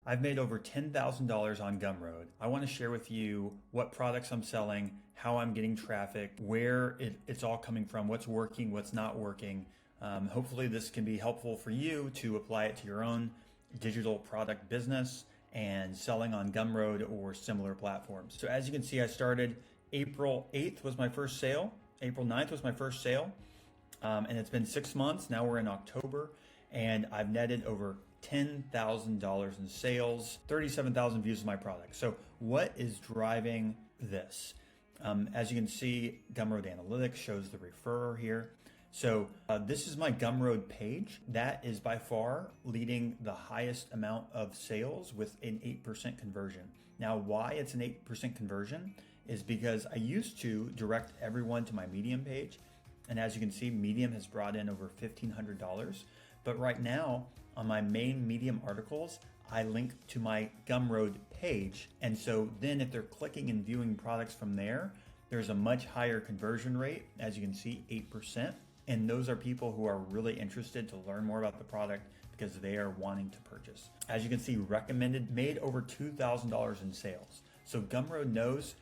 I've made over $10,000 on Gumroad. I want to share with you what products I'm selling, how I'm getting traffic, where it's all coming from, what's working, what's not working. Hopefully this can be helpful for you to apply it to your own digital product business and selling on Gumroad or similar platforms. So as you can see, I started April 8th was my first sale. April 9th was my first sale. And it's been 6 months. Now we're in October and I've netted over $10,000 in sales, 37,000 views of my product. So what is driving this? As you can see, Gumroad Analytics shows the referrer here. So this is my Gumroad page. That is by far leading the highest amount of sales with an 8% conversion. Now, why it's an 8% conversion is because I used to direct everyone to my Medium page. And as you can see, Medium has brought in over $1,500. But right now, on my main Medium articles, I link to my Gumroad page. And so then if they're clicking and viewing products from there, there's a much higher conversion rate. As you can see, 8%. And those are people who are really interested to learn more about the product because they are wanting to purchase. As you can see, recommended made over $2,000 in sales. So Gumroad knows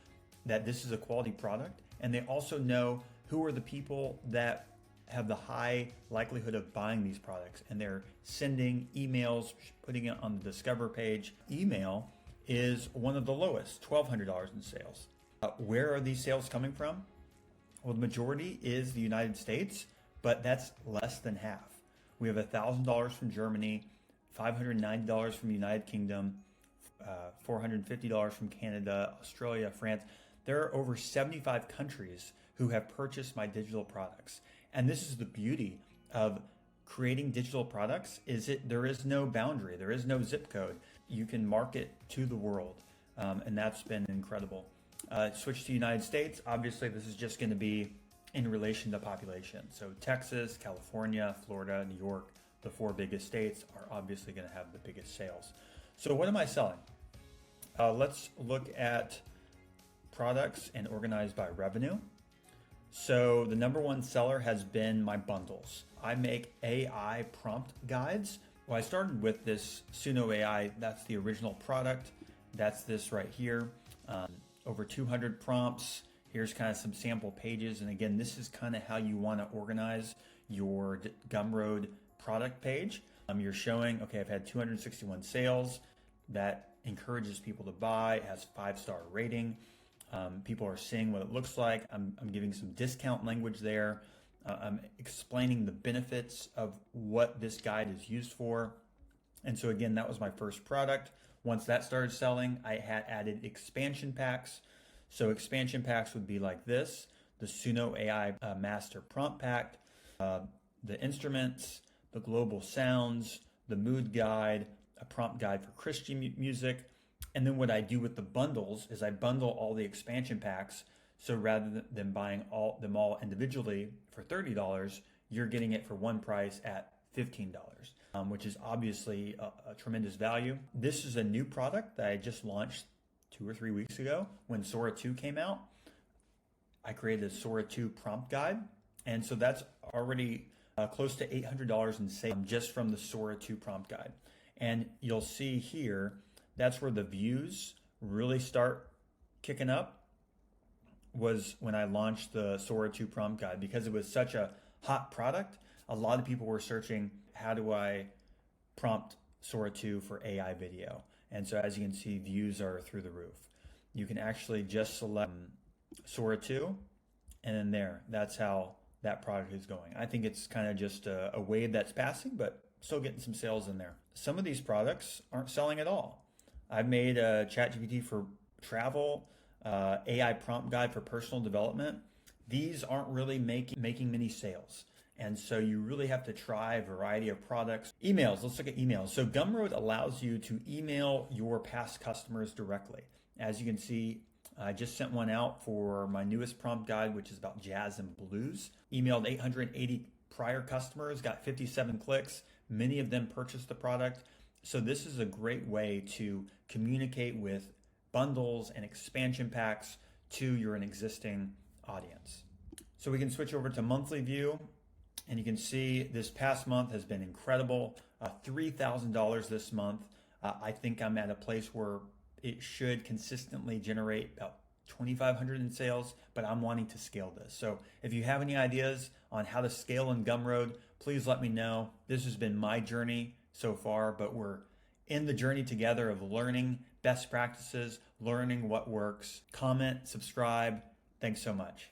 that this is a quality product, and they also know who are the people that have the high likelihood of buying these products, and they're sending emails, putting it on the Discover page. Email is one of the lowest, $1,200 in sales. Where are these sales coming from? Well, the majority is the United States, but that's less than half. We have $1,000 from Germany, $590 from the United Kingdom, $450 from Canada, Australia, France. There are over 75 countries who have purchased my digital products. And this is the beauty of creating digital products, is there is no boundary, there is no zip code. You can market to the world, and that's been incredible. Switch to the United States, obviously this is just gonna be in relation to population. So Texas, California, Florida, New York, the 4 biggest states are obviously gonna have the biggest sales. So what am I selling? Let's look at products and organized by revenue. So the number one seller has been my bundles. I make AI prompt guides. Well, I started with this Suno AI. That's the original product. That's this right here. Over 200 prompts. Here's kind of some sample pages. And again, this is kind of how you want to organize your Gumroad product page. You're showing, okay, I've had 261 sales. That encourages people to buy. It has 5-star rating. People are seeing what it looks like. I'm giving some discount language there. I'm explaining the benefits of what this guide is used for. And so again, that was my first product. Once that started selling, I had added expansion packs. So expansion packs would be like this: the Suno AI Master Prompt Pack, the instruments, the global sounds, the mood guide, a prompt guide for Christian music. And then what I do with the bundles is I bundle all the expansion packs. So rather than buying them all individually for $30, you're getting it for one price at $15, which is obviously a tremendous value. This is a new product that I just launched 2 or 3 weeks ago. When Sora 2 came out, I created a Sora 2 prompt guide. And so that's already close to $800 in sales just from the Sora 2 prompt guide. And you'll see here, that's where the views really start kicking up, was when I launched the Sora 2 prompt guide. Because it was such a hot product, a lot of people were searching, how do I prompt Sora 2 for AI video? And so as you can see, views are through the roof. You can actually just select Sora 2, and then that's how that product is going. I think it's kind of just a wave that's passing, but still getting some sales in there. Some of these products aren't selling at all. I've made a ChatGPT for travel, AI prompt guide for personal development. These aren't really making many sales. And so you really have to try a variety of products. Emails, let's look at emails. So Gumroad allows you to email your past customers directly. As you can see, I just sent one out for my newest prompt guide, which is about jazz and blues. Emailed 880 prior customers, got 57 clicks. Many of them purchased the product. So this is a great way to communicate with bundles and expansion packs to your existing audience. So we can switch over to monthly view, and you can see this past month has been incredible. $3,000 this month. I think I'm at a place where it should consistently generate about 2,500 in sales, but I'm wanting to scale this. So if you have any ideas on how to scale in Gumroad, please let me know. This has been my journey so far, but we're in the journey together of learning best practices, learning what works. Comment, subscribe. Thanks so much.